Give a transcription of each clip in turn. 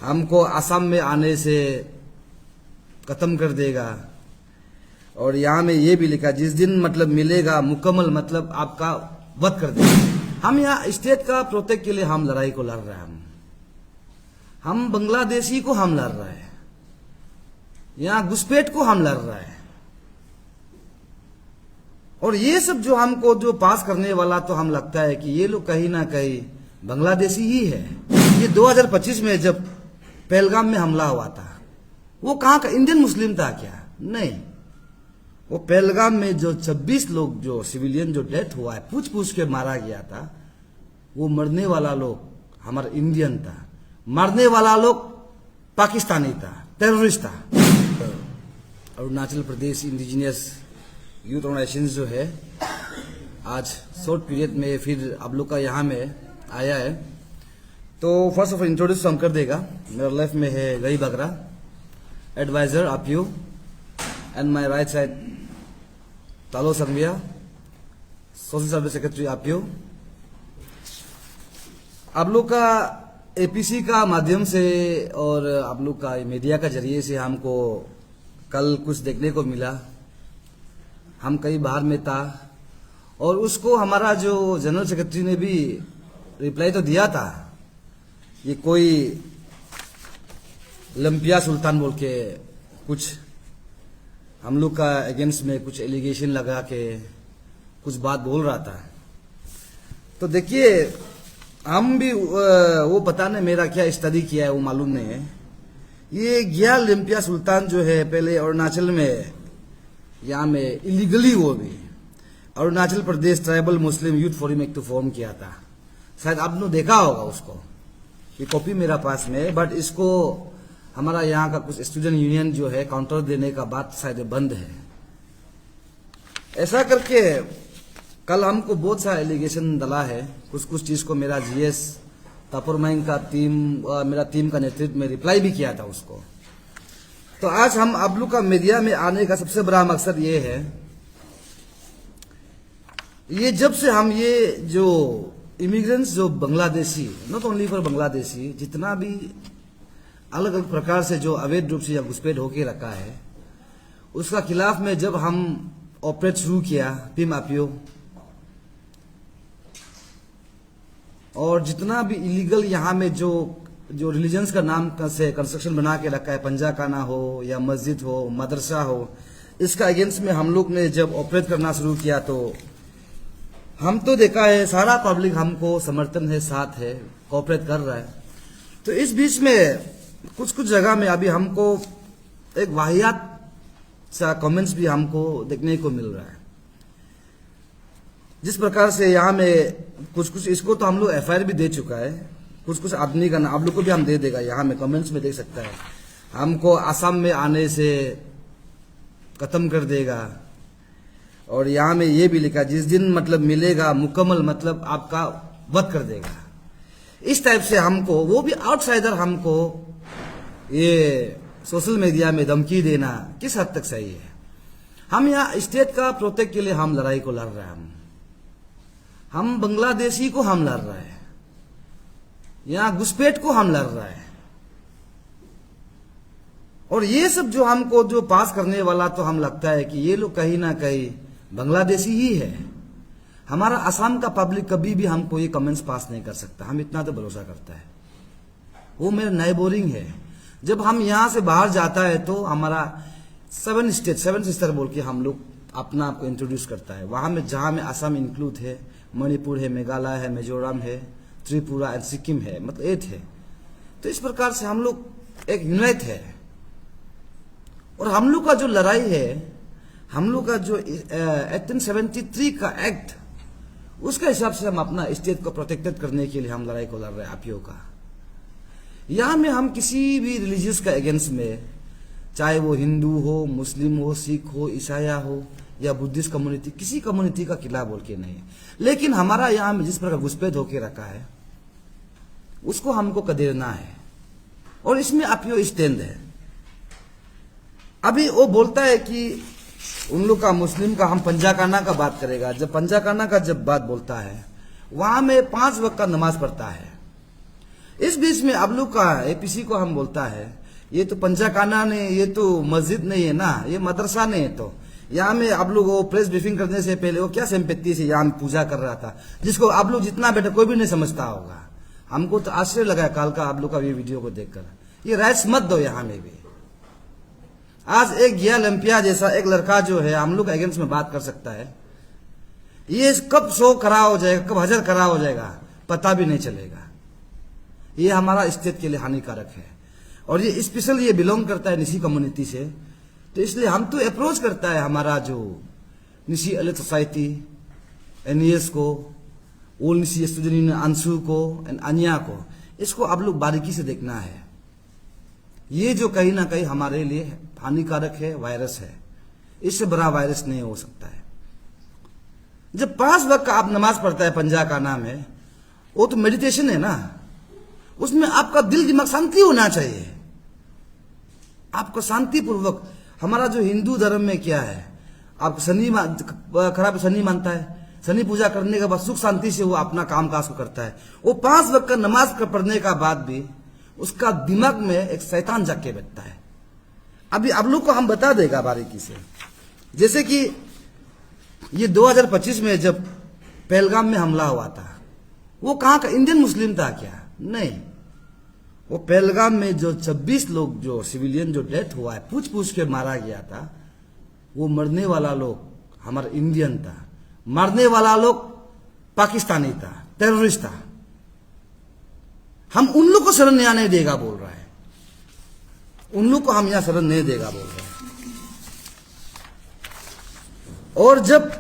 हमको असम में आने से खत्म कर देगा। और यहाँ में ये भी लिखा जिस दिन मतलब मिलेगा मुकम्मल मतलब आपका वध कर देगा। हम यहाँ स्टेट का प्रोटेक्ट के लिए हम लड़ाई को लड़ रहे हैं। हम बांग्लादेशी को हम लड़ रहे हैं, यहाँ घुसपैठ को हम लड़ रहे हैं। और ये सब जो हमको जो पास करने वाला, तो हम लगता है कि ये लोग कहीं ना कहीं बांग्लादेशी ही है। ये 2025 में जब पहलगाम में हमला हुआ था, वो कहाँ का इंडियन मुस्लिम था क्या? नहीं, वो पहलगाम में जो 26 लोग जो सिविलियन जो डेथ हुआ है, पूछ पूछ के मारा गया था, वो मरने वाला लोग हमारा इंडियन था, मरने वाला लोग पाकिस्तानी था, टेररिस्ट था। Arunachal Pradesh indigenous youth organisation जो है आज शॉर्ट पीरियड में फिर आप लोग का यहाँ में आया है। तो फर्स्ट ऑफ ऑल इंट्रोड्यूस हम कर देगा। मेरा लेफ्ट में है गई बगरा, एडवाइजर आपयू, एंड माय राइट साइड तालो संघविया, सोशल सर्विस सेक्रेटरी आपयू। आप लोग का एपीसी का माध्यम से और आप लोग का मीडिया का जरिए से हमको कल कुछ देखने को मिला। हम कई बाहर में था और उसको हमारा जो जनरल सेक्रेटरी ने भी रिप्लाई तो दिया था, ये कोई लंपिया सुल्तान बोल के कुछ हम लोग का अगेंस्ट में कुछ एलिगेशन लगा के कुछ बात बोल रहा था। तो देखिए, हम भी वो पता नहीं मेरा क्या स्टडी किया है वो मालूम नहीं है। ये गया लंपिया सुल्तान जो है पहले अरुणाचल में यहाँ में इलीगली वो भी अरुणाचल प्रदेश ट्राइबल मुस्लिम यूथ फोरम एक तो फॉर्म किया था। शायद आपने देखा होगा उसको, ये कॉपी मेरा पास में है, बट इसको हमारा यहाँ का कुछ स्टूडेंट यूनियन जो है काउंटर देने का बात शायद बंद है। ऐसा करके कल हमको बहुत सारा एलिगेशन डला है, कुछ कुछ चीज को मेरा जीएस तापुरमैंग का टीम मेरा टीम का नेतृत्व में रिप्लाई भी किया था उसको। तो आज हम आप लोग का मीडिया में आने का सबसे बड़ा मकसद ये है, ये जब से हम ये जो इमिग्रेंट्स जो Bangladeshi, not only for Bangladeshi, जितना भी अलग अलग प्रकार से जो अवैध रूप से या घुसपैठ होके रखा है, उसका खिलाफ में जब हम ऑपरेट शुरू किया पीम आपीओ, और जितना भी इलीगल यहाँ में जो रिलीजन्स का नाम से कंस्ट्रक्शन बना के रखा है, पंजा खाना हो या मस्जिद हो, मदरसा हो, इसका अगेंस्ट में हम लोग ने जब ऑपरेट करना शुरू किया तो हम तो देखा है सारा पब्लिक हमको समर्थन है, साथ है, कोऑपरेट कर रहा है। तो इस बीच में कुछ कुछ जगह में अभी हमको एक वाहियात सा कमेंट्स भी हमको देखने को मिल रहा है। जिस प्रकार से यहाँ में कुछ कुछ, इसको तो हम लोग एफआईआर भी दे चुका है, कुछ कुछ आदमी का नाम आप लोग को भी हम दे देगा, यहाँ में कमेंट्स में देख सकता है। हमको असम में आने से खत्म कर देगा। और यहाँ में ये भी लिखा जिस दिन मतलब मिलेगा मुकम्मल मतलब आपका वध कर देगा। इस टाइप से हमको, वो भी आउटसाइडर, हमको ये सोशल मीडिया में धमकी देना किस हद तक सही है? हम यहाँ स्टेट का प्रोटेक्ट के लिए हम लड़ाई को लड़ रहे हैं। हम बांग्लादेशी को हम लड़ रहे हैं, यहाँ घुसपैठ को हम लड़ रहे हैं। और ये सब जो हमको जो पास करने वाला, तो हम लगता है कि ये लोग कहीं ना कहीं बांग्लादेशी ही है। हमारा असम का पब्लिक कभी भी हमको ये कमेंट्स पास नहीं कर सकता, हम इतना तो भरोसा करता है। वो मेरा नए बोरिंग है। जब हम यहाँ से बाहर जाता है तो हमारा 7 स्टेट 7 सिस्टर बोल के हम लोग अपना आपको इंट्रोड्यूस करता है। वहां में जहां में असम इंक्लूड है, मणिपुर है, मेघालय है, मिजोरम है, त्रिपुरा एंड सिक्किम है, मतलब 8 है। तो इस प्रकार से हम लोग एक यूनाइट है। और हम लोग का जो लड़ाई है, हम लोग का जो 1873 का एक्ट, उसका हिसाब से हम अपना स्टेट को प्रोटेक्टेड करने के लिए हम लड़ाई को लड़ रहे हैं आपीओ का। यहाँ में हम किसी भी रिलीजियस का अगेंस्ट में, चाहे वो हिंदू हो, मुस्लिम हो, सिख हो, ईसाया हो या बुद्धिस्ट कम्युनिटी, किसी कम्युनिटी का खिलाफ बोल के नहीं। लेकिन हमारा यहाँ में जिस प्रकार घुसपैठ होके रखा है, उसको हमको कदेरना है। और इसमें आपीओ स्टैंड है। अभी वो बोलता है कि उन लोग का मुस्लिम का, हम पंजाकाना का बात करेगा। जब पंजाकाना का जब बात बोलता है, वहां में 5 वक्त का नमाज पढ़ता है। इस बीच में आप लोग का एपीसी को हम बोलता है ये तो पंचाकाना ने, ये तो मस्जिद नहीं है ना, ये मदरसा नहीं है। तो यहाँ में आप लोग वो प्रेस ब्रीफिंग करने से पहले वो क्या सिंपैथी से यहाँ पूजा कर रहा था, जिसको आप लोग जितना बेटा कोई भी नहीं समझता होगा। हमको तो आश्चर्य लगा काल का आप लोग का ये वीडियो को देखकर। ये राइट्स मत दो यहाँ में भी। आज एक गिया लंपिया जैसा एक लड़का जो है हम लोग के अगेंस्ट में बात कर सकता है, ये कब शो खड़ा हो जाएगा, कब हजर खड़ा हो जाएगा पता भी नहीं चलेगा। ये हमारा स्टेट के लिए हानिकारक है और ये स्पेशल ये बिलोंग करता है निसी कम्युनिटी से। तो इसलिए हम तो अप्रोच करता है हमारा जो निसी एलिट सोसाइटी, एनईएस को, ओल निसी स्टूडेंट यूनियन अंशु को एंड अन्या को, इसको आप लोग बारीकी से देखना है। ये जो कहीं ना कहीं हमारे लिए हानिकारक है, वायरस है, इससे बड़ा वायरस नहीं हो सकता है। जब 5 वक्त का आप नमाज पढ़ता है पंजा का नाम है, वो तो मेडिटेशन है ना, उसमें आपका दिल दिमाग शांति होना चाहिए। आपको शांति पूर्वक, हमारा जो हिंदू धर्म में क्या है, आप खराब शनि मानता है, शनि पूजा करने के बाद सुख शांति से वो अपना काम काज को करता है। वो 5 वक्त का नमाज पढ़ने का बाद भी उसका दिमाग में एक शैतान जाग के बैठता है। अभी आप लोग को हम बता देगा बारीकी से, जैसे कि ये 2025 में जब पहलगाम में हमला हुआ था, वो कहां का इंडियन मुस्लिम था क्या? नहीं, वो पहलगाम में जो 26 लोग जो सिविलियन जो डेथ हुआ है, पूछ पूछ के मारा गया था, वो मरने वाला लोग हमारा इंडियन था, मरने वाला लोग पाकिस्तानी था, टेररिस्ट था। हम उन लोग को शरण यहाँ नहीं देगा बोल रहा है, उन लोग को हम यहाँ शरण नहीं देगा बोल रहे हैं। और जब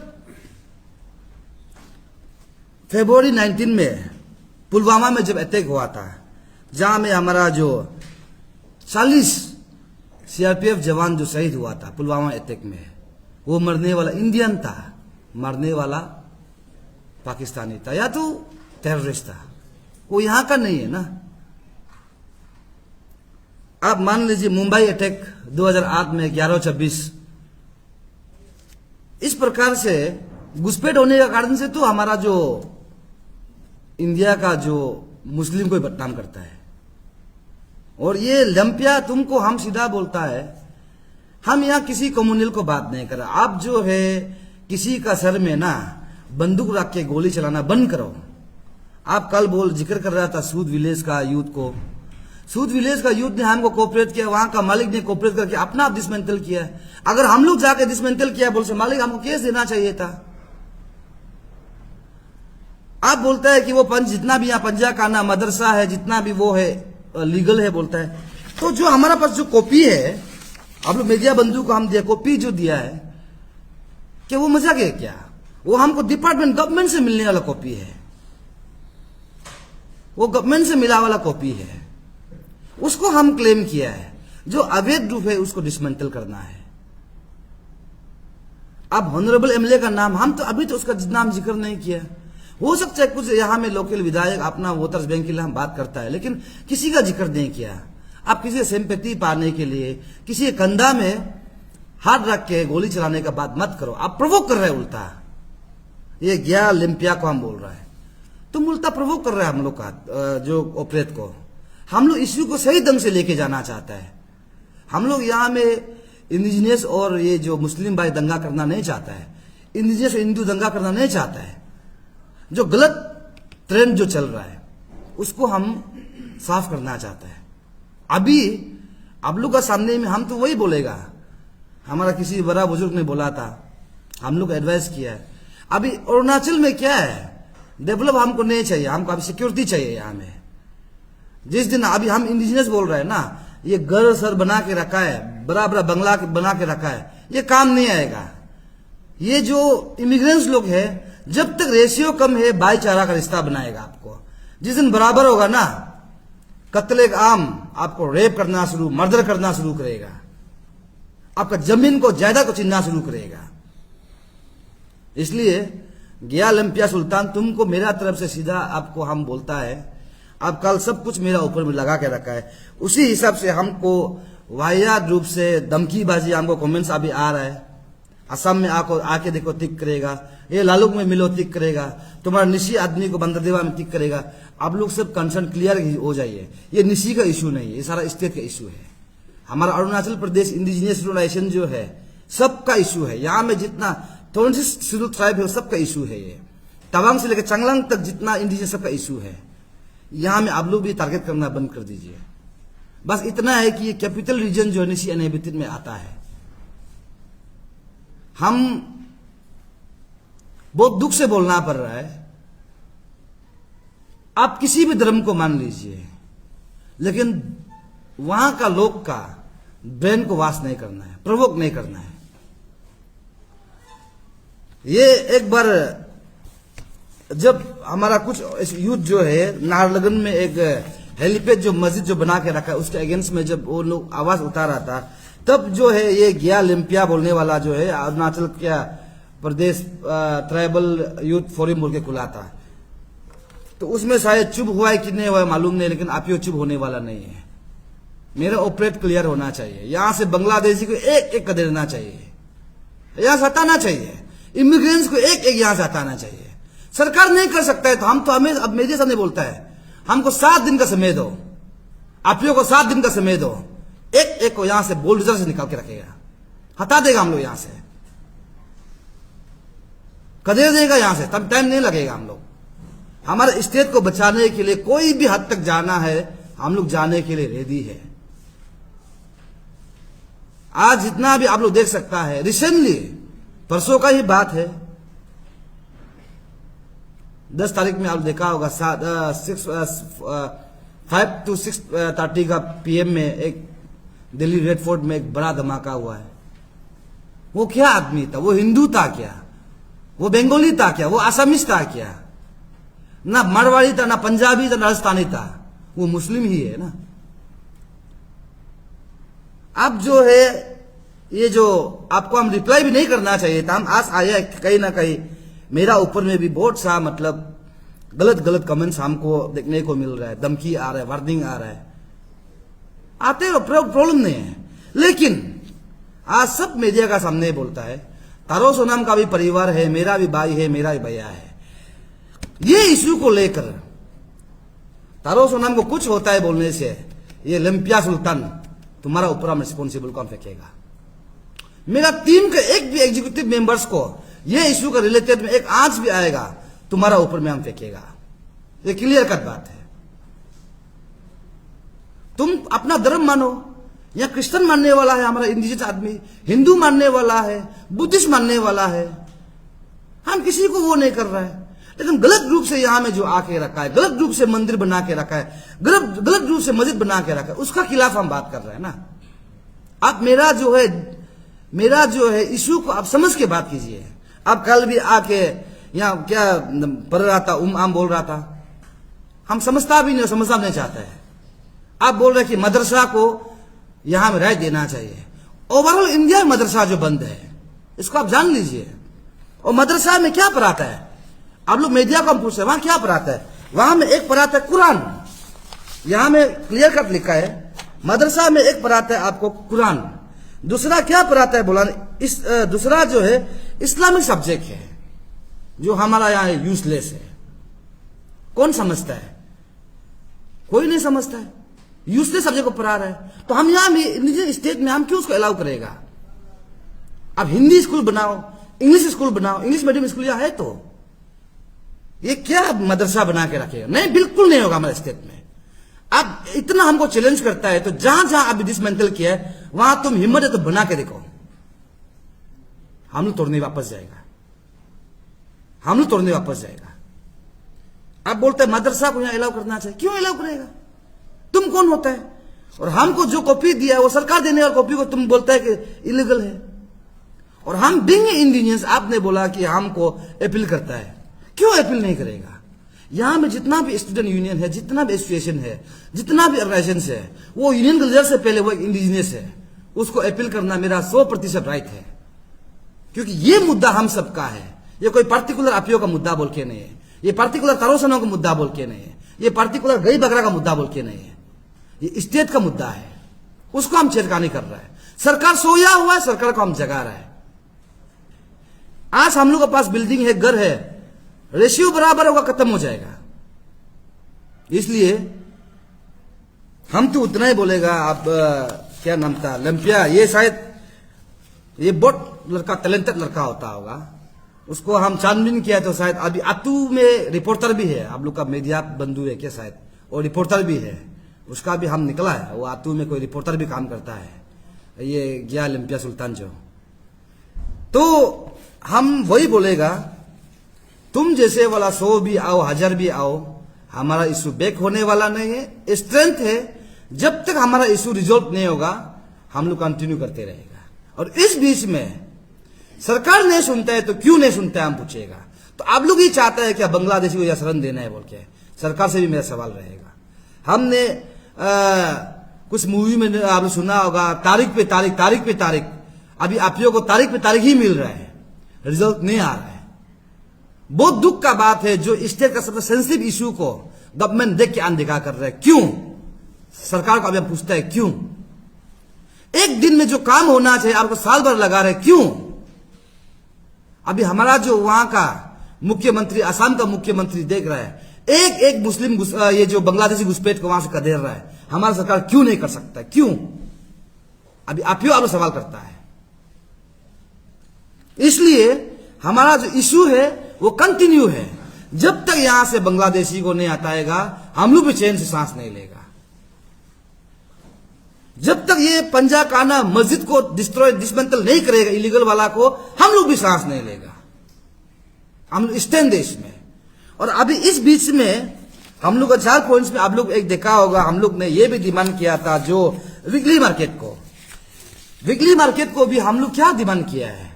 फरवरी 19 में पुलवामा में जब अटैक हुआ था, जहां में हमारा जो 40 सीआरपीएफ जवान जो शहीद हुआ था पुलवामा अटैक में, वो मरने वाला इंडियन था, मरने वाला पाकिस्तानी था या तो टेररिस्ट था, वो यहां का नहीं है ना। आप मान लीजिए मुंबई अटैक 2008 में 11/26, इस प्रकार से घुसपैठ होने का कारण से तो हमारा जो इंडिया का जो मुस्लिम को बदनाम करता है। और ये लंपिया तुमको हम सीधा बोलता है, हम यहाँ किसी कम्युनल को बात नहीं कर रहा। आप जो है किसी का सर में ना बंदूक रख के गोली चलाना बंद करो। आप कल जिक्र कर रहा था सूद विलेज का यूथ को, सूद विलेज का यूथ ने हमको कोऑपरेट किया, वहां का मालिक ने कोऑपरेट करके अपना आप डिसमेंटल किया। अगर हम लोग जाके डिसमेंटल किया बोल से मालिक हमको केस देना चाहिए था। आप बोलता है कि वो जितना भी यहाँ पंजा काना मदरसा है, जितना भी वो है लीगल है बोलता है। तो जो हमारा पास जो कॉपी है, आप लोग मीडिया बंधु को हम दिया कॉपी जो दिया है, क्या वो मजाक है क्या? वो हमको डिपार्टमेंट गवर्नमेंट से मिलने वाला कॉपी है, वो गवर्नमेंट से मिला वाला कॉपी है, उसको हम क्लेम किया है। जो अवैध रूप है उसको डिसमेंटल करना है। अब ऑनरेबल एमएलए का नाम हम तो अभी तो उसका नाम जिक्र नहीं किया। हो सकता है कुछ यहाँ में लोकल विधायक अपना वोटर्स बैंक के लिए हम बात करता है, लेकिन किसी का जिक्र नहीं किया। आप किसी सिंपैथी पाने के लिए किसी के कंधा में हाथ रख के गोली चलाने का बात मत करो। आप प्रोवोक कर रहे हैं उल्टा। ये गया लिम्पिया को हम बोल रहे हैं, तुम उल्टा प्रोवोक कर रहे हैं हम लोग का जो ऑपरेट को। हम लोग इश्यू को सही ढंग से लेके जाना चाहता है। हम लोग यहाँ में इंडिजिनियस और ये जो मुस्लिम भाई दंगा करना नहीं चाहता है, इंडिजिनियस और हिंदू दंगा करना नहीं चाहता है। जो गलत ट्रेंड जो चल रहा है उसको हम साफ करना चाहता है। अभी आप लोग का सामने में हम तो वही बोलेगा, हमारा किसी बड़ा बुजुर्ग ने बोला था, हम लोग एडवाइस किया है। अभी अरुणाचल में क्या है, डेवलप हमको नहीं चाहिए, हमको अभी सिक्योरिटी चाहिए यहाँ में। जिस दिन अभी हम इंडिजिनियस बोल रहे हैं ना, ये घर सर बना के रखा है, बड़ा बड़ा बंगला बना के रखा है, ये काम नहीं आएगा। ये जो इमिग्रेंट्स लोग हैं, जब तक रेशियो कम है भाईचारा का रिश्ता बनाएगा आपको। जिस दिन बराबर होगा ना, कत्ले आम आपको रेप करना शुरू, मर्डर करना शुरू करेगा, आपका जमीन को जायदाद को छीनना शुरू करेगा। इसलिए गया लंपिया सुल्तान, तुमको मेरा तरफ से सीधा आपको हम बोलता है, आप कल सब कुछ मेरा ऊपर में लगा के रखा है। उसी हिसाब से हमको वाहियात रूप से धमकीबाजी हमको कमेंट्स अभी आ रहा है। असम में आके देखो टिक करेगा, ये लालुक में मिलो टिक करेगा, तुम्हारा निशी आदमी को बंदरदेवा में टिक करेगा। आप लोग सब कंसर्न क्लियर हो जाइए, ये निशी का इशू नहीं है, ये सारा स्टेट का इशू है। हमारा अरुणाचल प्रदेश इंडिजिनियस रिलेशन जो है सबका इशू है। यहाँ में जितना 26 शेड्यूल ट्राइब है सबका इशू है। ये तवांग से लेकर चांगलांग तक जितना इंडिजिनियस सबका इशू है। यहाँ में आप लोग भी टारगेट करना बंद कर दीजिए। बस इतना है कि ये कैपिटल रीजन जो है निशी इनहेबिटेड में आता है। हम बहुत दुख से बोलना पड़ रहा है, आप किसी भी धर्म को मान लीजिए, लेकिन वहां का लोग का ब्रेन को वाश नहीं करना है, प्रोवोक नहीं करना है। ये एक बार जब हमारा कुछ यूथ जो है नाहरलगुन में एक हेलीपैड जो मस्जिद जो बना के रखा है उसके अगेंस्ट में जब वो लोग आवाज उतारा था, तब जो है ये गया लिम्पिया बोलने वाला जो है अरुणाचल क्या प्रदेश ट्राइबल यूथ फोरम बोल के खुला था। तो उसमें शायद चुप हुआ है कि नहीं हुआ मालूम नहीं, लेकिन आप चुप होने वाला नहीं है। मेरा ऑपरेट क्लियर होना चाहिए। यहां से बांग्लादेशी को एक एक कर देना चाहिए, यहां से हटाना चाहिए। इमिग्रेंट्स को एक एक यहां से हटाना चाहिए। सरकार नहीं कर सकता है तो हम तो हमें अब मेरे सामने बोलता है हमको 7 दिन का समय दो, आप लोगों को 7 दिन का समय दो, एक एक को यहां से बुलडोजर से निकाल के रखेगा, हटा देगा हम लोग यहां से, कदे देगा यहां से, तब टाइम नहीं लगेगा। हम लोग हमारे स्टेट को बचाने के लिए कोई भी हद तक जाना है, हम लोग जाने के लिए रेडी है। आज जितना भी आप लोग देख सकता है, रिसेंटली परसों का ही बात है, 10 तारीख में आप देखा होगा 5 to 6:30 का PM में एक दिल्ली रेड फोर्ट में एक बड़ा धमाका हुआ है। वो क्या आदमी था? वो हिंदू था क्या? वो बंगाली था क्या? वो आसामीज था क्या? ना मारवाड़ी था, ना पंजाबी था, ना राजस्थानी था, वो मुस्लिम ही है ना। अब जो है ये जो आपको हम रिप्लाई भी नहीं करना चाहिए था, हम आज आया कहीं ना कहीं मेरा ऊपर में भी बहुत सा मतलब गलत गलत कमेंट्स हमको देखने को मिल रहा है, धमकी आ रहा है, वार्निंग आ रहा है, आते हो प्रॉब्लम नहीं है। लेकिन आज सब मीडिया का सामने बोलता है तारो सोनाम का भी परिवार है, मेरा भी भाई है, मेरा भी भैया है। ये इश्यू को लेकर तारो सोनाम को कुछ होता है बोलने से ये लिम्पिया सुल्तान तुम्हारा ऊपर हम रिस्पॉन्सिबल कौन फेंकेगा? मेरा टीम के एक भी एग्जीक्यूटिव मेंबर्स को ये इश्यू का रिलेटेड में एक आंच भी आएगा तुम्हारा ऊपर में हम फेंकेगा। ये क्लियर कट बात है। तुम अपना धर्म मानो, या क्रिश्चियन मानने वाला है हमारा इंडिजिनस आदमी, हिंदू मानने वाला है, बुद्धिस्ट मानने वाला है, हम किसी को वो नहीं कर रहा है। लेकिन गलत रूप से यहां में जो आके रखा है, गलत रूप से मंदिर बना के रखा है, गलत रूप से मस्जिद बना के रखा है, उसका खिलाफ हम बात कर रहे हैं ना। आप मेरा जो है इश्यू को आप समझ के बात कीजिए। अब कल भी आके यहाँ क्या पढ़ रहा था, आम बोल रहा था, हम समझता भी नहीं, समझना नहीं चाहता है। आप बोल रहे कि मदरसा को यहां में राय देना चाहिए। ओवरऑल इंडिया में मदरसा जो बंद है इसको आप जान लीजिए। और मदरसा में क्या पढ़ाता है? आप लोग मीडिया को हम पूछ रहे वहां क्या पढ़ाता है? वहां में एक पढ़ाता है कुरान, यहां में क्लियर कट लिखा है मदरसा में एक पढ़ाता है आपको कुरान, दूसरा क्या पढ़ाता है बोला, दूसरा जो है इस्लामिक सब्जेक्ट है जो हमारा यहाँ यूजलेस है। कौन समझता है? कोई नहीं समझता है। यूजलेस सब्जेक्ट को पढ़ा रहा है तो हम यहाँ भी स्टेट में हम क्यों उसको अलाउ करेगा? अब हिंदी स्कूल बनाओ, इंग्लिश स्कूल बनाओ, इंग्लिश मीडियम स्कूल यहाँ है, तो ये क्या मदरसा बना के रखेगा? नहीं, बिल्कुल नहीं होगा हमारे स्टेट में। अब इतना हमको चैलेंज करता है तो जहां जहां अभी डिसमेंटल किया है वहां तुम हिम्मत है तो बना के देखो, हम लोग तोड़ने वापस जाएगा, हम लोग तोड़ने वापस जाएगा। अब बोलते हैं मदरसा को यहां अलाउ करना चाहिए, क्यों अलाउ करेगा? तुम कौन होता है? और हमको जो कॉपी दिया है वो सरकार देने वाली कॉपी को तुम बोलता है कि इलीगल है। और हम बीइंग इंडिजिनियस, आपने बोला कि हमको अपील करता है, क्यों अपील नहीं करेगा? यहां में जितना भी स्टूडेंट यूनियन है, जितना भी एसोसिएशन है, जितना भी ऑर्गेनाइजेशन है, वो यूनियन का लीडर से पहले वो इंडिजिनियस है, उसको अपील करना मेरा 100% राइट है। क्योंकि ये मुद्दा हम सबका है, ये कोई पार्टिकुलर आपियो का मुद्दा बोल के नहीं है, ये पार्टिकुलर तारोसनों का मुद्दा बोल के नहीं है, ये पार्टिकुलर गई बकरा का मुद्दा बोल के नहीं है, ये स्टेट का मुद्दा है। उसको हम छेड़खानी कर रहा है। सरकार सोया हुआ है, सरकार को हम जगा रहा है। आज हम लोग के पास बिल्डिंग है, घर है, रेशियो बराबर होगा, खत्म हो जाएगा। इसलिए हम तो उतना ही बोलेगा। अब क्या नाम था, लंपिया, ये शायद ये बहुत लड़का, टैलेंटेड लड़का होता होगा, उसको हम छानबीन किया तो शायद अभी आतू में रिपोर्टर भी है, आप लोग का मीडिया बंधु है क्या शायद, और रिपोर्टर भी है, उसका भी हम निकला है, वो आतू में कोई रिपोर्टर भी काम करता है, ये गया लंपिया सुल्तान जो। तो हम वही बोलेगा, तुम जैसे वाला 100 भी आओ, 1000 भी आओ, हमारा इशू बैक होने वाला नहीं है। स्ट्रेंथ है, जब तक हमारा इशू रिजॉल्व नहीं होगा हम लोग कंटिन्यू करते रहेगा। और इस बीच में सरकार नहीं सुनता है तो क्यों नहीं सुनता है हम पूछेगा। तो आप लोग ही चाहता है क्या बांग्लादेशी को या शरण देना है बोल के, सरकार से भी मेरा सवाल रहेगा। हमने कुछ मूवी में आप सुना होगा, तारीख पे तारीख, अभी आप को तारीख पे तारीख ही मिल रहा है, रिजल्ट नहीं आ रहा है। बहुत दुख का बात है, जो स्टेट का सबसे सेंसिटिव इशू को गवर्नमेंट देख के अनदेखा कर रहा है। क्यों? सरकार को अभी हम पूछता है क्यों? एक दिन में जो काम होना चाहिए आपको साल भर लगा रहे, क्यों? अभी हमारा जो वहां का मुख्यमंत्री, असम का मुख्यमंत्री देख रहा है, एक मुस्लिम ये जो बांग्लादेशी घुसपैठ को वहां से कदेर रहा है, हमारा सरकार क्यों नहीं कर सकता? क्यों? अभी आप सवाल करता है। इसलिए हमारा जो इशू है वो कंटिन्यू है। जब तक यहां से बांग्लादेशी को नहीं हटाएगा हम लोग भी चैन से सांस नहीं लेगा। जब तक ये पंजा काना मस्जिद को डिसमेंटल नहीं करेगा, इलीगल वाला को, हम लोग भी सांस नहीं लेगा। हम लोग स्टैंड देश में। और अभी इस बीच में हम लोग 4 पॉइंट्स में आप लोग एक देखा होगा, हम लोग ने ये भी डिमांड किया था जो वीकली मार्केट को भी हम लोग क्या डिमांड किया है,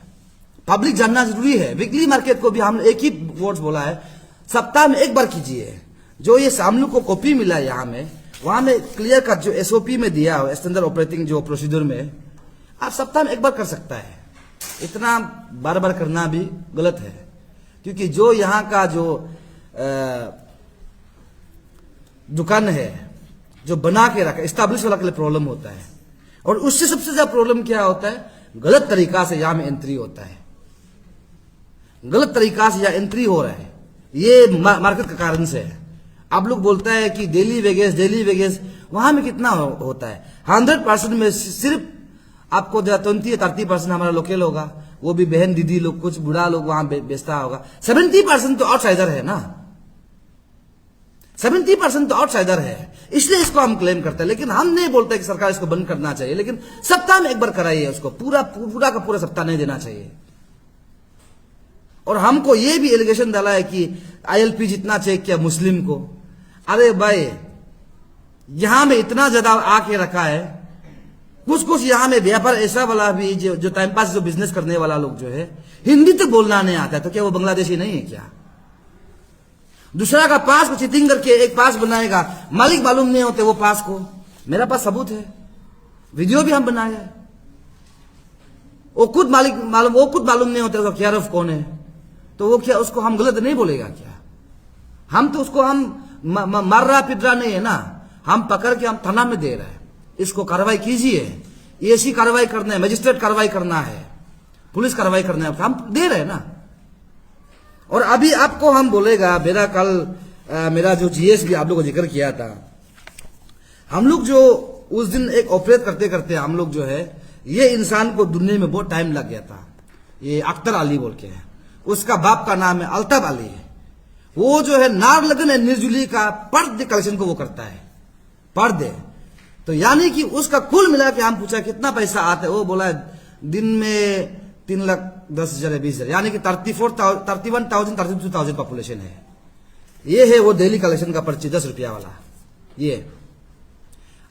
पब्लिक जानना जरूरी है। वीकली मार्केट को भी हम एक ही वर्ड बोला है, सप्ताह में एक बार कीजिए। जो ये हम लोग को कॉपी मिला है यहाँ में, वहां में क्लियर कट जो एसओपी में दिया हो, स्टैंडर्ड ऑपरेटिंग जो प्रोसीजर में, आप सप्ताह में एक बार कर सकता है। इतना बार बार करना भी गलत है, क्योंकि जो यहाँ का जो दुकान है जो बना के रखा, एस्टैब्लिश वाला के लिए प्रॉब्लम होता है। और उससे सबसे ज्यादा प्रॉब्लम क्या होता है, गलत तरीका से यहाँ में एंट्री होता है, गलत तरीका से यहाँ एंट्री हो रहा है, ये मार्केट के कारण से है। आप लोग बोलता है कि डेली वेगेस, वहां में कितना होता है? 100% में सिर्फ आपको 20-30% हमारा लोकल होगा, वो भी बहन दीदी लोग, कुछ बुढ़ा लोग वहां बेचता होगा। 70% तो आउटसाइडर है ना, 70% तो आउटसाइडर है, इसलिए इसको हम क्लेम करते हैं। लेकिन हम नहीं बोलते कि सरकार इसको बंद करना चाहिए, लेकिन सप्ताह में एक बार कराइए उसको, पूरा का पूरा सप्ताह नहीं देना चाहिए। और हमको ये भी एलिगेशन डाला है कि ILP जितना चेक किया मुस्लिम को। अरे भाई, यहां में इतना ज्यादा आके रखा है, कुछ यहां में व्यापार ऐसा वाला भी जो टाइम पास जो बिजनेस करने वाला लोग जो है, हिंदी तक बोलना नहीं आता है, तो क्या वो बांग्लादेशी नहीं है क्या? दूसरा का पास को चीटिंग करके एक पास बनाएगा, मालिक मालूम नहीं होते वो पास को। मेरा पास सबूत है, वीडियो भी हम बनाया है। वो खुद मालूम नहीं होता केआरएफ कौन है, तो वो क्या उसको हम गलत नहीं बोलेगा क्या? हम तो उसको हम मार रहा पिट रहा नहीं है ना, हम पकड़ के हम थाना में दे रहे हैं, इसको कार्रवाई कीजिए। ऐसी कार्रवाई करना है, मजिस्ट्रेट कार्रवाई करना है, पुलिस कार्रवाई करना है, हम दे रहे हैं ना। और अभी आपको हम बोलेगा, मेरा जो जीएस भी आप लोगों को जिक्र किया था, हम लोग जो उस दिन एक ऑपरेट करते करते हम लोग जो है, ये इंसान को ढूंढने में बहुत टाइम लग गया था। ये अख्तर अली बोल के है, उसका बाप का नाम है अल्ताफ अली है। वो जो है नारलगन है निर्जुली का पर्दे कलेक्शन को वो करता है, पर्दे। तो यानी कि उसका कुल मिला के हम पूछा कितना पैसा आता है, वो बोला दिन में 3,10,000 या 20,000, यानी कि 31,000-32,000 पॉपुलेशन है। ये है वो डेली कलेक्शन का पर्ची 10 रुपया वाला। ये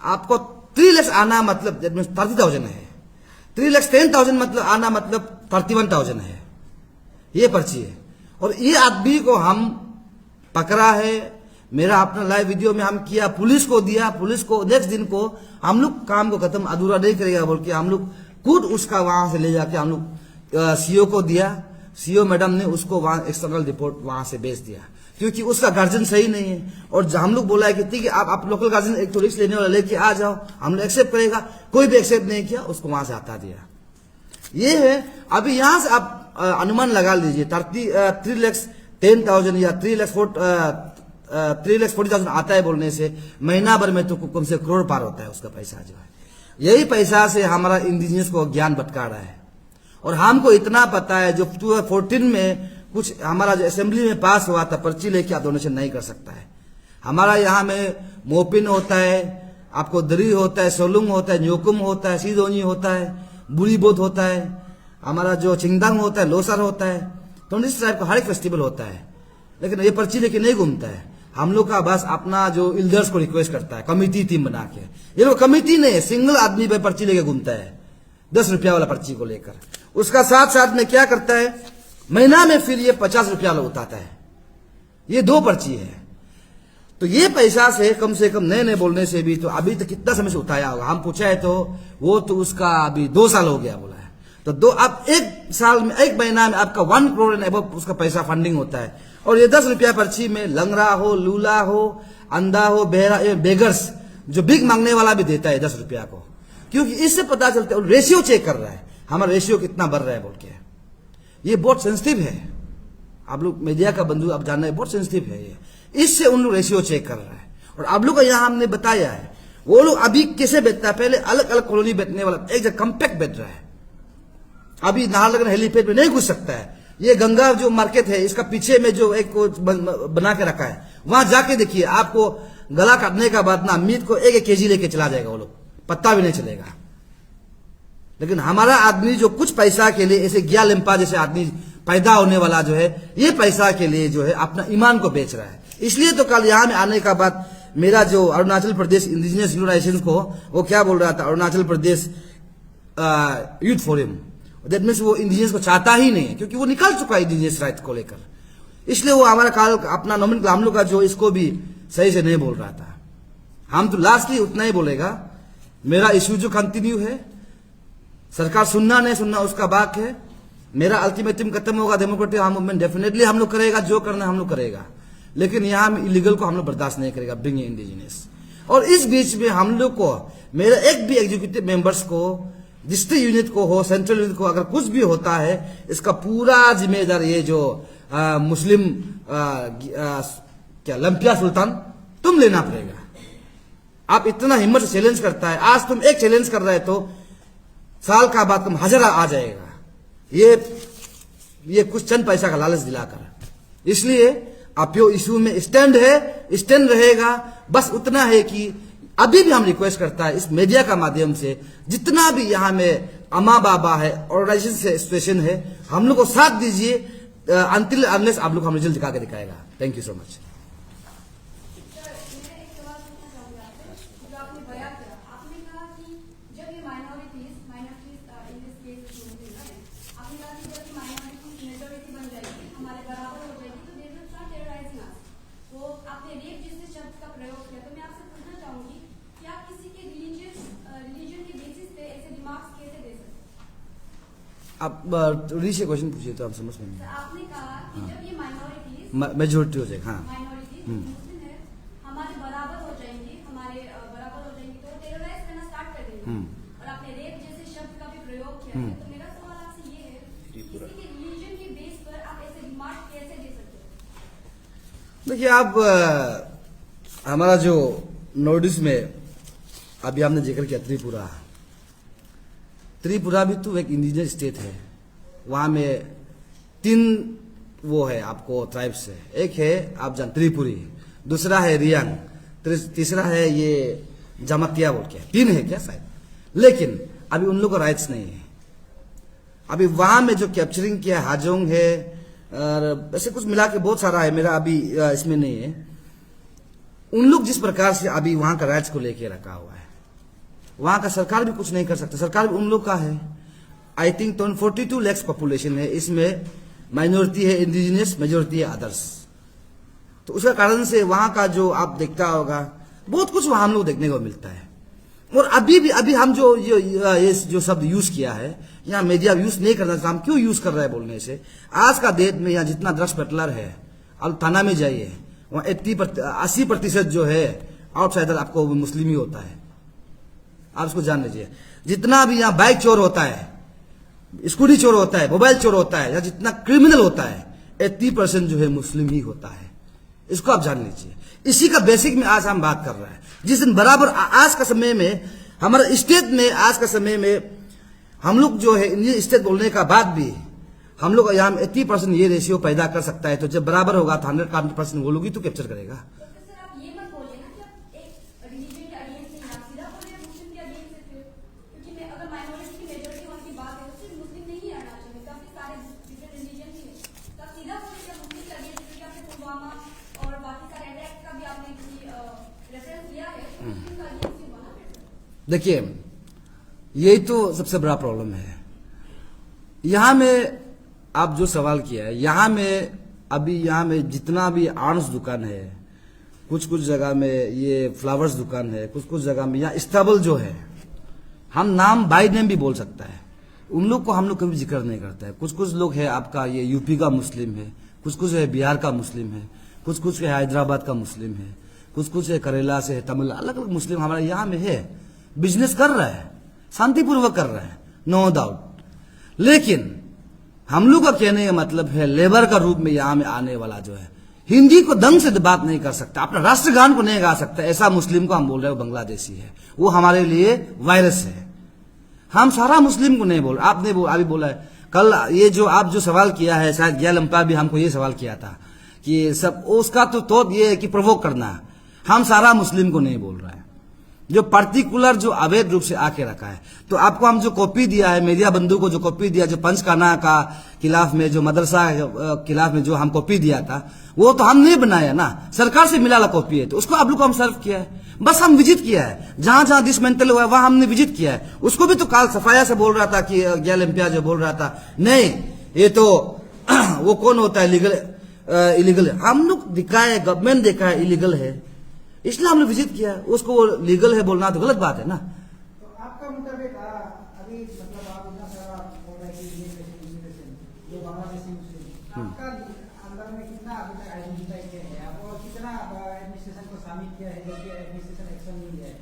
आपको 3 लाख आना मतलब 30,000 है, 3,10,000 मतलब आना मतलब 31,000 है, ये पर्ची है। और ये आदमी को हम पकड़ा है, मेरा अपना लाइव वीडियो में हम किया, पुलिस को दिया, पुलिस को नेक्स्ट दिन को हम लोग काम को खत्म अधूरा नहीं करेगा बोल के हम लोग खुद उसका वहां से ले जाके हम लोग सीओ को दिया। सीओ मैडम ने उसको वहां एक्सटर्नल रिपोर्ट वहां से भेज दिया, क्योंकि उसका गार्जियन सही नहीं है। और हम लोग बोला है कि ठीक है आप लोकल गार्जियन एक तो रिस्क लेने वाला लेके आ जाओ, हम लोग एक्सेप्ट करेगा, कोई भी एक्सेप्ट नहीं किया, उसको वहां से हटा दिया। ये है। अभी यहां से आप अनुमान लगा लीजिए 3,10,000 या 3,40,000 आता है बोलने से महीना भर में तो कम से करोड़ पार होता है उसका पैसा जो है। यही पैसा से हमारा इंडिजिनियस को ज्ञान भटका रहा है। और हमको इतना पता है जो 2014 में कुछ हमारा जो असेंबली में पास हुआ था, पर्ची लेके आप डोनेशन नहीं कर सकता है। हमारा यहाँ में मोपिन होता है, आपको दरी होता है, सोलुंग होता है, न्योकुम होता है, सीदोनी होता है, बुरी बोध होता है, हमारा जो चिंगदांग होता है, लोसर होता है। तो इस टाइप का हर एक फेस्टिवल होता है, लेकिन ये पर्ची लेके नहीं घूमता है। हम लोग का बस अपना जो इल्डर्स को रिक्वेस्ट करता है, कमिटी टीम बना के। ये लोग कमिटी नहीं है, सिंगल आदमी पे पर्ची लेके घूमता है 10 रुपया वाला पर्ची को लेकर। उसका साथ साथ में क्या करता है, महीना में फिर ये 50 रुपया उठाता है। ये 2 पर्ची है, तो ये पैसा से कम नए बोलने से भी तो अभी तक कितना समय से उठाया होगा। हम पूछा है तो वो तो उसका अभी 2 साल हो गया बोला है। तो आप एक साल में, एक महीना में आपका 1 करोड़ एंड अबव उसका पैसा फंडिंग होता है। और ये 10 रुपया पर्ची में लंगड़ा हो, लूला हो, अंधा हो, बहरा, बेगर्स जो भीख मांगने वाला भी देता है 10 रुपया को, क्योंकि इससे पता चलता है रेशियो चेक कर रहा है, हमारा रेशियो कितना बढ़ रहा है बोल के। ये बहुत सेंसिटिव है, आप लोग मीडिया का बंधु आप जान रहे हैं, बहुत सेंसिटिव है ये। इससे उन लोग रेशियो चेक कर रहा है। और आप लोग को यहाँ हमने बताया है, वो लोग अभी कैसे बैठता है, पहले अलग अलग कॉलोनी बैठने वाला एक जगह कम्पैक्ट बैठ रहा है। अभी नाहरलगुन हेलीपैड में नहीं घुस सकता है। ये गंगा जो मार्केट है, इसका पीछे में जो एक बना के रखा है, वहां जाके देखिए, आपको गला काटने का बाद ना मीट को 1-1 केजी लेके चला जाएगा वो लोग, पत्ता भी नहीं चलेगा। लेकिन हमारा आदमी जो कुछ पैसा के लिए, ऐसे ग्या लिम्पा जैसे आदमी पैदा होने वाला जो है, ये पैसा के लिए जो है अपना ईमान को बेच रहा है। इसलिए तो कल यहाँ में आने का बाद मेरा जो अरुणाचल प्रदेश इंडिजिनियस यूनाइजेशन को वो क्या बोल रहा था, Arunachal Pradesh youth forum, that means वो इंडिजिनियस को चाहता ही नहीं है, क्योंकि वो निकल चुका है इंडिजिनियस राइट को लेकर। इसलिए वो हमारा काल अपना नॉमिन हम लोग का जो इसको भी सही से नहीं बोल रहा था। हम तो लास्टली उतना ही बोलेगा, मेरा इश्यू जो कंटिन्यू है, सरकार सुनना नहीं सुनना उसका बात है। मेरा अल्टीमेटम खत्म होगा, डेमोक्रेटिक मूवमेंट डेफिनेटली हम लोग करेगा, जो करना हम लोग करेगा, लेकिन यहाँ में इलीगल को हम लोग बर्दाश्त नहीं करेगा, ब्रिंग इंडिजिनियस। और इस बीच में हम लोग को, मेरे एक भी एग्जीक्यूटिव मेंबर्स को, डिस्ट्रिक्ट यूनिट को हो, सेंट्रल यूनिट को, अगर कुछ भी होता है, इसका पूरा जिम्मेदार ये जो मुस्लिम क्या लंपिया सुल्तान तुम लेना पड़ेगा। आप इतना हिम्मत से चैलेंज करता है, आज तुम एक चैलेंज कर रहे तो साल का बाद तुम 1000 आ जाएगा, ये कुछ चंद पैसा का लालच दिलाकर। इसलिए आप यो इशू में स्टैंड है, स्टैंड रहेगा। बस उतना है कि अभी भी हम रिक्वेस्ट करता है इस मीडिया का माध्यम से, जितना भी यहाँ में अमा बाबा है, ऑर्गेनाइजेशन से एसोसिएशन है, हम लोग को साथ दीजिए अनटिल अनलेस आप लोग हम रिजल्ट दिखा के दिखाएगा। Thank you so much. आप से क्वेश्चन पूछिए तो आप समझ में नहीं। आपने कहा कि जब ये माइनॉरिटीज मेजोरिटी हो जाएगा, हाँ, माइनॉरिटीज मुस्लिम है, हमारे बराबर हो जाएंगे, तो टेरराइज करना स्टार्ट कर देंगे। और आपने रेप जैसे शब्द का भी प्रयोग किया है, तो मेरा सवाल आपसे ये है, किसी के रिलीजन के बेस पर आप ऐसे रिमार्क कैसे दे सकते हो? देखिए, आप हमारा जो नॉर्थ ईस्ट में अभी हमने जिक्र किया त्रिपुरा भी तो एक इंडिजिनस स्टेट है। वहां में 3 वो है आपको ट्राइब्स है, एक है आप जान त्रिपुरी, दूसरा है रियांग, तीसरा है ये जमातिया बोल के, 3 है क्या शायद। लेकिन अभी उन लोगों को राइट्स नहीं है। अभी वहां में जो कैप्चरिंग किया हाजोंग है और ऐसे कुछ मिला के बहुत सारा है, मेरा अभी इसमें नहीं है। उन लोग जिस प्रकार से अभी वहां का राइट्स को लेके रखा हुआ है, वहां का सरकार भी कुछ नहीं कर सकता। सरकार भी उन लोग का है। आई थिंक 42 लाख पॉपुलेशन है, इसमें माइनॉरिटी है इंडिजिनियस, मेजोरिटी है अदर्स। तो उसका कारण से वहां का जो आप देखता होगा बहुत कुछ वहां हम लोग देखने को मिलता है। और अभी हम ये जो शब्द यूज किया है, यहाँ मीडिया यूज नहीं करना चाहिए। हम क्यों यूज कर रहे हैं बोलने से, आज का डेट में यहाँ जितना ड्रग्स पेटलर है, अब थाना में जाइए, वहाँ 80% जो है आउटसाइडर आपको मुस्लिम ही होता है। आप इसको जान लीजिए। जितना भी यहाँ बाइक चोर होता है, स्कूटी चोर होता है, मोबाइल चोर होता है, या जितना क्रिमिनल होता है 80% जो है मुस्लिम ही होता है। इसको आप जान लीजिए। इसी का बेसिक में आज हम बात कर रहे हैं। जिस दिन बराबर आज का समय में हमारे स्टेट में, आज का समय में हम लोग जो है इंडियन स्टेट बोलने का बाद भी हम लोग यहाँ 80% ये रेशियो पैदा कर सकता है, तो जब बराबर होगा तो 100% वो लोग ही तो कैप्चर करेगा। तो फिर सर आप ये मत बोलिए ना कि आप एक रिलीजन के अगेंस्ट नहीं, आप सीधा बोलिए मुस्लिम के अगेंस्ट है फिर। क्योंकि मैं अगर माइनॉरिटी की मेजॉरिटी होने की बात है तो सिर्फ मुस्लिम नहीं है अरुणाचल में, काफी सारे डिफरेंट रिलीजन भी है। तो आप सीधा बोलिए कि मुस्लिम के अगेंस्ट, क्योंकि आपने पुलवामा और बाकी सारे अटैक का भी आपने रेफरेंस लिया है, तो मुस्लिम का अगेंस्ट ही हुआ ना फिर। देखिए, यही तो सबसे बड़ा प्रॉब्लम है। यहां में आप जो सवाल किया है, यहां में अभी यहाँ में जितना भी आर्म्स दुकान है, कुछ कुछ जगह में ये फ्लावर्स दुकान है, कुछ कुछ जगह में यहाँ स्टेबल जो है, हम नाम बाय नेम भी बोल सकता है, उन लोग को हम लोग कभी जिक्र नहीं करता है। कुछ कुछ लोग है आपका ये यूपी का मुस्लिम है, कुछ कुछ है बिहार का मुस्लिम है, कुछ कुछ है हैदराबाद का मुस्लिम है, कुछ कुछ है करेला से है, तमिल, अलग अलग मुस्लिम हमारे यहाँ में है। बिजनेस कर रहा है, शांतिपूर्वक कर रहा है, नो डाउट। लेकिन हम लोग का कहने का मतलब है लेबर का रूप में यहाँ में आने वाला जो है, हिंदी को दंग से बात नहीं कर सकता, अपना राष्ट्रगान को नहीं गा सकता, ऐसा मुस्लिम को हम बोल रहे हो बांग्लादेशी है, वो हमारे लिए वायरस है। हम सारा मुस्लिम को नहीं बोल, आपने अभी बोला है कल, ये जो आप जो सवाल किया है, शायद गया लंपा भी हमको ये सवाल किया था कि सब उसका तो ये है कि प्रोवोक करना। हम सारा मुस्लिम को नहीं बोल रहा है, जो पार्टिकुलर जो अवैध रूप से आके रखा है। तो आपको हम जो कॉपी दिया है, मीडिया बंधु को जो कॉपी दिया, जो पंचकाना का खिलाफ में, जो मदरसा खिलाफ में जो हम कॉपी दिया था, वो तो हम नहीं बनाया ना, सरकार से मिला कॉपी है, तो उसको आप लोग को हम सर्व किया है। बस हम विजिट किया है, जहां जहां डिसमेंटल हुआ है वहां हमने विजिट किया है। उसको भी तो काल सफाया से बोल रहा था कि गैल एम्पिया जो बोल रहा था, नहीं ये तो वो कौन होता है लीगल इलीगल। हम लोग दिखाए, गवर्नमेंट देखा है इलीगल है, इसलिए हमने विजिट किया। उसको लीगल है बोलना तो गलत बात है ना। तो आपका मुताबिक अभी मतलब आप इतना सारा बोल रहे हैं कि इमिग्रेशन जो बांग्लादेशी मुस्लिम, आपका अंदर में कितना अभी तक आइडेंटिफाई किया है आप, और कितना एडमिनिस्ट्रेशन को शामिल किया है जबकि एडमिनिस्ट्रेशन एक्शन नहीं लिया है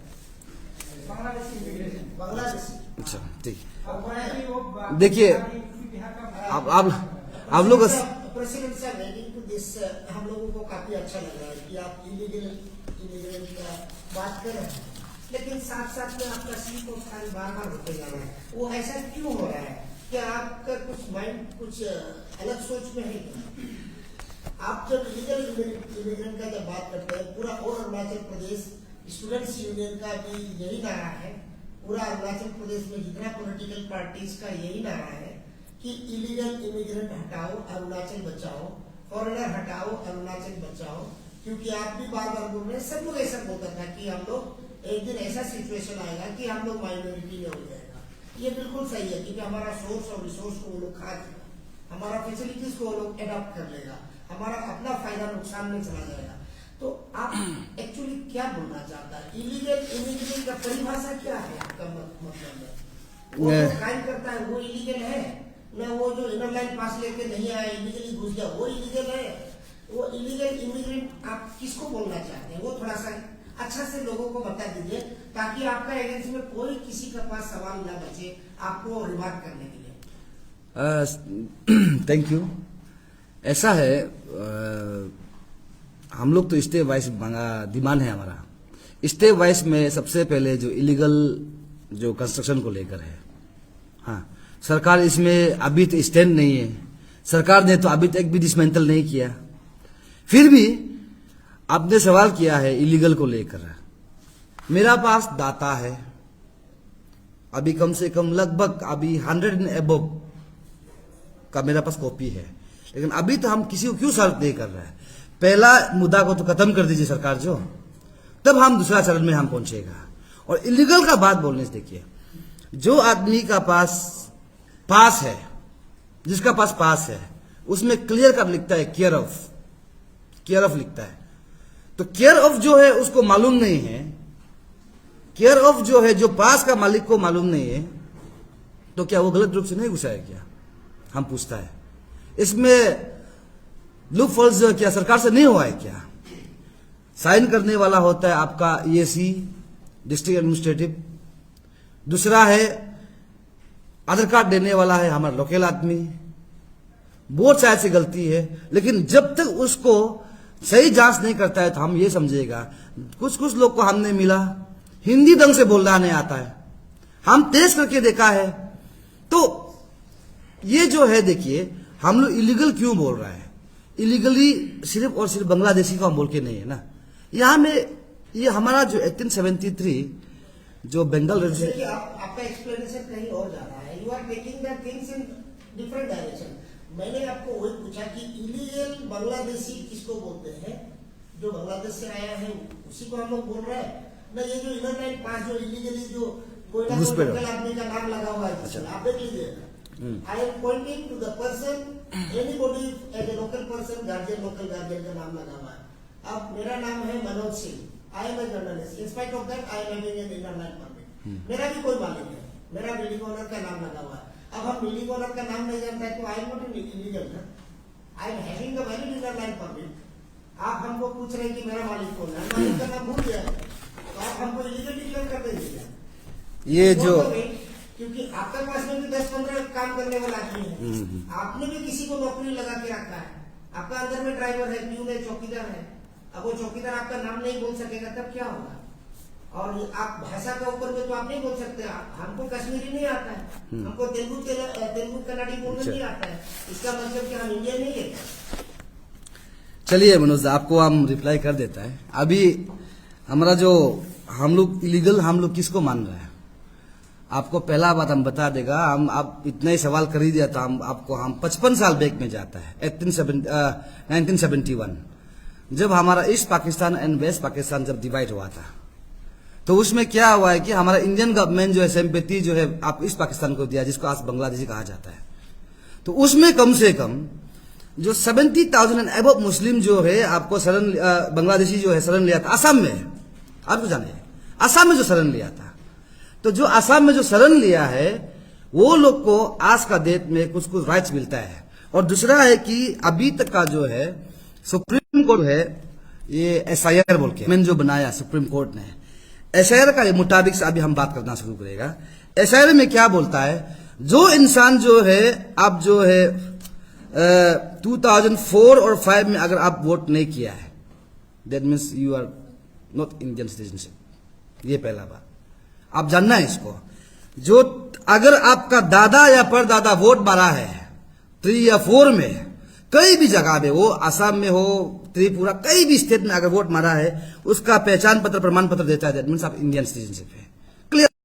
बांग्लादेशी इमिग्रेशन बांग्लादेशी? अच्छा ठीक, अब देखिए आप लोग प्रेसिडेंशियल रेटिंग टू दिस हम लोगों को काफी अच्छा लग रहा है कि आप इलीगल इमिग्रेंट का बात कर रहे हैं, लेकिन साथ साथ में आपका सीट और कार्य बार बार होते जा रहा है। वो ऐसा क्यों हो रहा है? क्या आपका कुछ माइंड कुछ अलग सोच में है क्या? आप जब इलीगल इमिग्रेंट का जब बात करते हैं, पूरा और अरुणाचल प्रदेश स्टूडेंट्स यूनियन का भी यही नारा है, पूरा अरुणाचल प्रदेश में जितना पॉलिटिकल पार्टीज का यही नारा है कि इलीगल इमिग्रेंट हटाओ, अरुणाचल बचाओ, फॉरेनर हटाओ, अरुणाचल बचाओ। क्योंकि आप भी बार बार बोल रहे हैं, सब लोग ऐसा बोलता था कि हम लोग एक दिन ऐसा सिचुएशन आएगा कि हम लोग माइनॉरिटी में हो जाएगा। ये बिल्कुल सही है, क्योंकि हमारा सोर्स और रिसोर्स को वो लोग खा जाएगा, हमारा फैसिलिटीज को वो लोग एडॉप्ट कर लेगा, हमारा अपना फायदा नुकसान में चला जाएगा। तो आप एक्चुअली क्या बोलना चाहता है? इलीगल इमिग्रेंट का परिभाषा क्या है आपका मतलब है? वो जो क्राइम करता है वो इलीगल है ना? वो जो इनर लाइन पास लेके नहीं आया, इलीगली घुस गया, वो इलीगल है? वो इलीगल इमिग्रेंट आप किसको बोलना चाहते हैं? वो थोड़ा सा अच्छा से लोगों को बता दीजिए, ताकि आपका एजेंसी में कोई किसी के पास सवाल ना बचे आपको रिमार्क करने के लिए। Thank you. ऐसा है, हम लोग तो स्टेप वाइज डिमांड है हमारा। स्टेप वाइज में सबसे पहले जो इलीगल जो कंस्ट्रक्शन को लेकर है, हाँ, सरकार इसमें अभी तो स्टैंड नहीं है, सरकार ने तो अभी तक भी डिसमेंटल नहीं किया। फिर भी आपने सवाल किया है इलीगल को लेकर, मेरा पास डाटा है, अभी कम से कम लगभग अभी 100 अबव का मेरा पास कॉपी है। लेकिन अभी तो हम किसी को क्यों सॉल्व नहीं कर रहे हैं? पहला मुद्दा को तो खत्म कर दीजिए सरकार जो, तब हम दूसरा चरण में हम पहुंचेगा। और इलीगल का बात बोलने से देखिए, जो आदमी का पास है, जिसका पास पास है, उसमें क्लियर कट लिखता है केयर ऑफ लिखता है। तो केयर ऑफ जो है उसको मालूम नहीं है, केयर ऑफ जो है जो पास का मालिक को मालूम नहीं है, तो क्या वो गलत रूप से नहीं घुसा है क्या? हम पूछता है। इसमें लूप फॉल्स जो क्या सरकार से नहीं हुआ है क्या? साइन करने वाला होता है आपका EAC डिस्ट्रिक्ट एडमिनिस्ट्रेटिव, दूसरा है आधार कार्ड देने वाला है हमारा लोकल आदमी। बोथ साइड से गलती है, लेकिन जब तक उसको सही जांच नहीं करता है तो हम ये समझेगा। कुछ कुछ लोग को हमने मिला हिंदी ढंग से बोलना नहीं आता है, हम टेस्ट करके देखा है। तो ये जो है देखिए, हम लोग इलीगल क्यों बोल रहे हैं? इलीगली सिर्फ और सिर्फ बांग्लादेशी को हम बोल के नहीं है ना। यहाँ में ये हमारा जो 1873 जो बंगाल देखिए, आपका एक्सप्लेनेशन कहीं और जा रहा है। You are taking the things in different direction. मैंने आपको वही पूछा कि इलीगल बांग्लादेशी किसको बोलते हैं? जो बांग्लादेश से आया है उसी को हम लोग बोल रहे हैं ना। ये जो इनर लाइन पास जो इलीगली जो कोई ना कोई लोकल आदमी का नाम लगा हुआ है, अच्छा। आप देख लीजिएगा। I am pointing to the person, anybody as a local person, guardian, local guardian का नाम लगा हुआ है। अब मेरा नाम है Manoj Singh, I am a journalist, in spite of that I am having an inner line permit. मेरा भी कोई मालिक है, मेरा बिल्डिंग ओनर का नाम लगा हुआ है। अब हम बिल्डिंग ओनर का नाम नहीं जानता है तो आई एम नॉट इलीगल ना, आई am having a valid inner line permit. आप हमको पूछ रहे हैं कि मेरा मालिक कौन है, मालिक का नाम भूल गया तो आप हमको इलीगल डिक्लेयर कर देंगे क्या? ये जो क्योंकि आपके पास में भी 10-15 काम करने वाला आदमी है, आपने भी किसी को नौकरी लगा के रखा है, आपका अंदर में ड्राइवर है, प्यून है, चौकीदार है। अब वो चौकीदार आपका नाम नहीं बोल सकेगा तब क्या होगा? और आप भाषा का ऊपर में तो आप नहीं बोल सकते। हमको कश्मीरी नहीं आता है, हमको तेलुगु कन्नड़ी बोलना नहीं आता है, इसका मतलब कि हम इंडियन नहीं है। चलिए मनोज, आपको हम रिप्लाई कर देता है। अभी हमारा जो हम लोग इलीगल हम लोग किसको मान रहे हैं, आपको पहला बात हम बता देगा। हम आप इतना ही सवाल कर ही दिया था हम आपको। हम 55 साल बैक में जाता है 1971, जब हमारा east Pakistan and west Pakistan जब डिवाइड हुआ था। तो उसमें क्या हुआ है कि हमारा इंडियन गवर्नमेंट जो है सिंपैथी जो है आप ईस्ट पाकिस्तान को दिया, जिसको आज बांग्लादेशी कहा जाता है। तो उसमें कम से कम जो 70,000 एंड अबव मुस्लिम जो है आपको शरण बांग्लादेशी जो है शरण लिया था असम में। आप तो जाने असम में जो शरण लिया था, तो जो असम में जो शरण लिया है वो लोग को आज का डेट में कुछ कुछ राइट्स मिलता है। और दूसरा है कि अभी तक का जो है सुप्रीम कोर्ट है ये SIR बोल के मैंने जो बनाया सुप्रीम कोर्ट ने, SIR का मुताबिक से अभी हम बात करना शुरू करेगा। SIR में क्या बोलता है, जो इंसान जो है आप जो है 2004 और 5 में अगर आप वोट नहीं किया है, that means you are not Indian citizenship. ये पहला बात आप जानना है इसको। जो अगर आपका दादा या परदादा वोट मारा है 3 या 4 में, कई भी जगह में, वो असम में हो, त्रिपुरा, कई भी स्टेट में अगर वोट मारा है, उसका पहचान पत्र प्रमाण पत्र देता है, दैट मीन्स आप इंडियन सिटीजनशिप है।